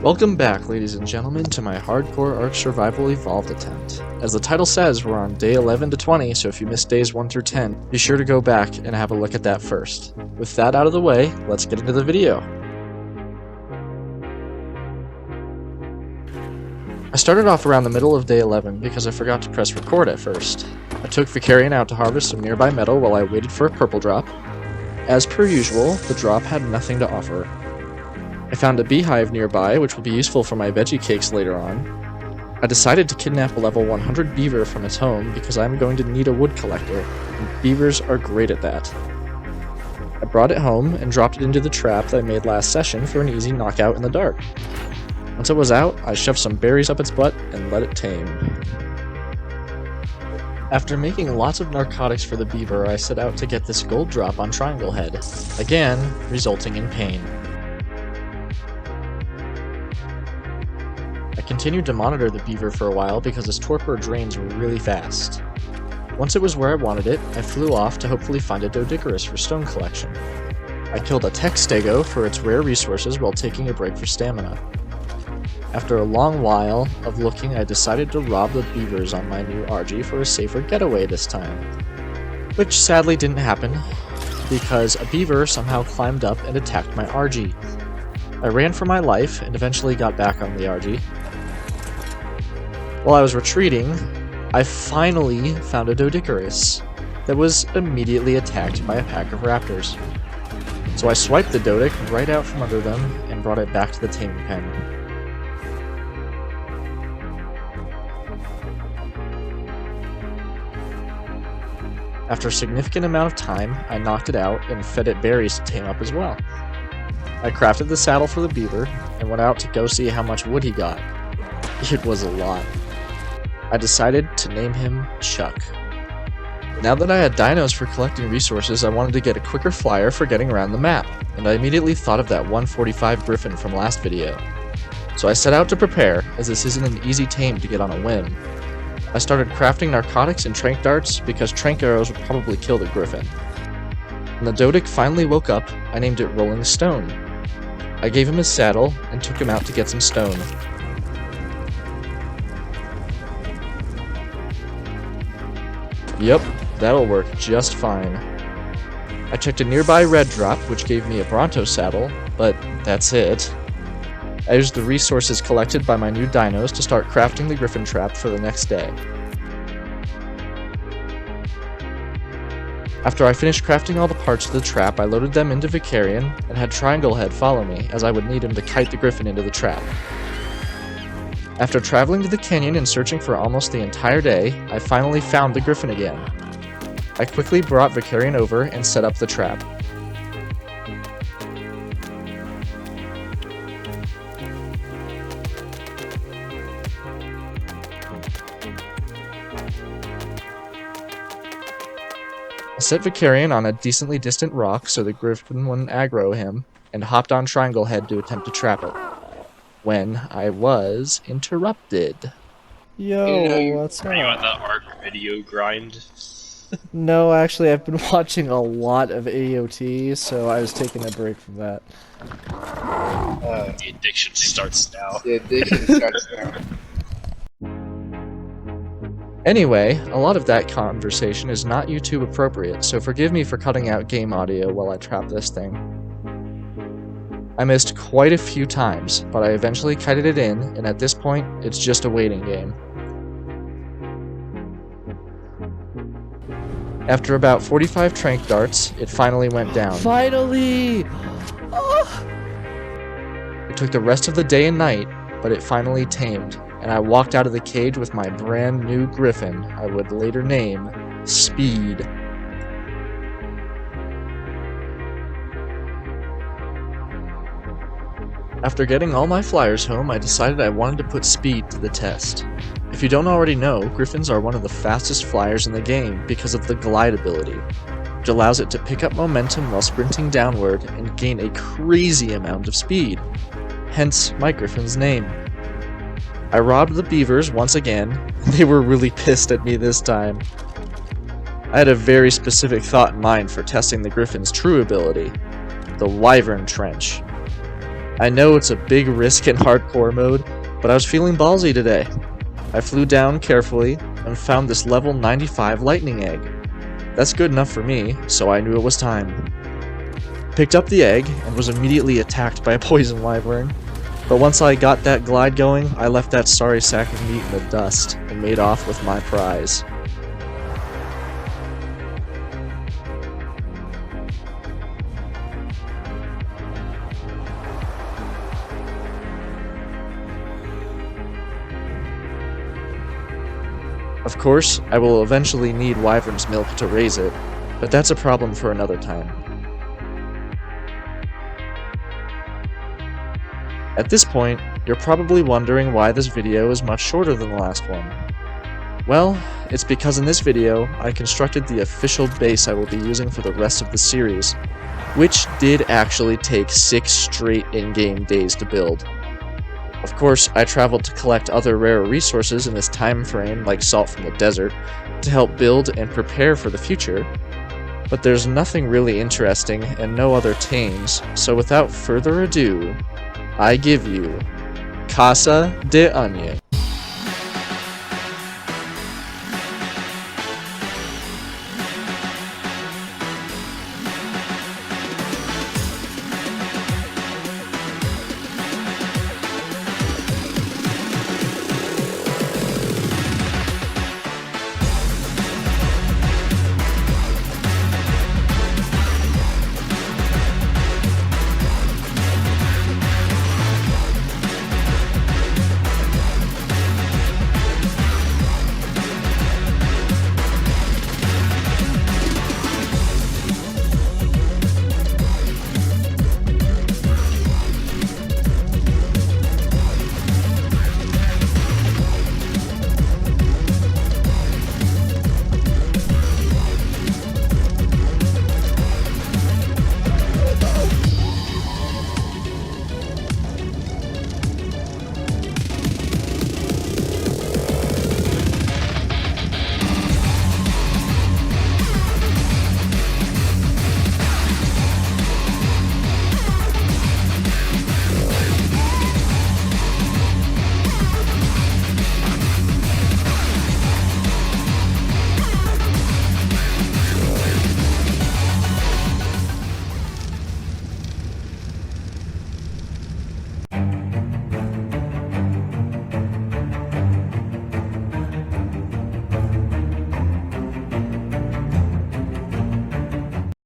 Welcome back, ladies and gentlemen, to my hardcore ARK Survival Evolved attempt. As the title says, we're on day 11 to 20, so if you missed days 1 through 10, be sure to go back and have a look at that first. With that out of the way, let's get into the video. I started off around the middle of day 11 because I forgot to press record at first. I took Vicarian out to harvest some nearby metal while I waited for a purple drop. As per usual, the drop had nothing to offer. I found a beehive nearby, which will be useful for my veggie cakes later on. I decided to kidnap a level 100 beaver from its home because I'm going to need a wood collector, and beavers are great at that. I brought it home and dropped it into the trap that I made last session for an easy knockout in the dark. Once it was out, I shoved some berries up its butt and let it tame. After making lots of narcotics for the beaver, I set out to get this gold drop on Triangle Head, again resulting in pain. I continued to monitor the beaver for a while because its torpor drains really fast. Once it was where I wanted it, I flew off to hopefully find a Doedicurus for stone collection. I killed a tech stego for its rare resources while taking a break for stamina. After a long while of looking, I decided to rob the beavers on my new RG for a safer getaway this time. Which sadly didn't happen, because a beaver somehow climbed up and attacked my RG. I ran for my life and eventually got back on the RG. While I was retreating, I finally found a Doedicurus that was immediately attacked by a pack of raptors. So I swiped the Doedic right out from under them and brought it back to the taming pen. After a significant amount of time, I knocked it out and fed it berries to tame up as well. I crafted the saddle for the beaver and went out to go see how much wood he got. It was a lot. I decided to name him Chuck. Now that I had dinos for collecting resources, I wanted to get a quicker flyer for getting around the map, and I immediately thought of that 145 griffin from last video. So I set out to prepare, as this isn't an easy tame to get on a whim. I started crafting narcotics and trank darts because trank arrows would probably kill the griffin. When the Doedic finally woke up, I named it Rolling Stone. I gave him his saddle and took him out to get some stone. Yep, that'll work just fine. I checked a nearby red drop, which gave me a Bronto saddle, but that's it. I used the resources collected by my new dinos to start crafting the griffin trap for the next day. After I finished crafting all the parts of the trap, I loaded them into Vicarian and had Triangle Head follow me, as I would need him to kite the griffin into the trap. After traveling to the canyon and searching for almost the entire day, I finally found the griffin again. I quickly brought Vicarian over and set up the trap. I set Vicarian on a decently distant rock so the griffin wouldn't aggro him, and hopped on Triangle Head to attempt to trap it. When I was interrupted. Yo, what's up? Are you on the ARK video grind? No, actually, I've been watching a lot of AOT, so I was taking a break from that. The addiction starts now. The addiction starts now. Anyway, a lot of that conversation is not YouTube appropriate, so forgive me for cutting out game audio while I trap this thing. I missed quite a few times, but I eventually kited it in, and at this point, it's just a waiting game. After about 45 trank darts, it finally went down. Finally! Oh! It took the rest of the day and night, but it finally tamed, and I walked out of the cage with my brand new griffin I would later name Speed. After getting all my flyers home, I decided I wanted to put speed to the test. If you don't already know, griffins are one of the fastest flyers in the game because of the glide ability, which allows it to pick up momentum while sprinting downward and gain a crazy amount of speed, hence my griffin's name. I robbed the beavers once again, and they were really pissed at me this time. I had a very specific thought in mind for testing the griffin's true ability, the Wyvern Trench. I know it's a big risk in hardcore mode, but I was feeling ballsy today. I flew down carefully and found this level 95 lightning egg. That's good enough for me, so I knew it was time. Picked up the egg and was immediately attacked by a poison wyvern, but once I got that glide going, I left that sorry sack of meat in the dust and made off with my prize. Of course, I will eventually need wyvern's milk to raise it, but that's a problem for another time. At this point, you're probably wondering why this video is much shorter than the last one. Well, it's because in this video, I constructed the official base I will be using for the rest of the series, which did actually take 6 straight in-game days to build. Of course, I traveled to collect other rare resources in this time frame, like salt from the desert, to help build and prepare for the future, but there's nothing really interesting and no other tames, so without further ado, I give you Casa de Onion.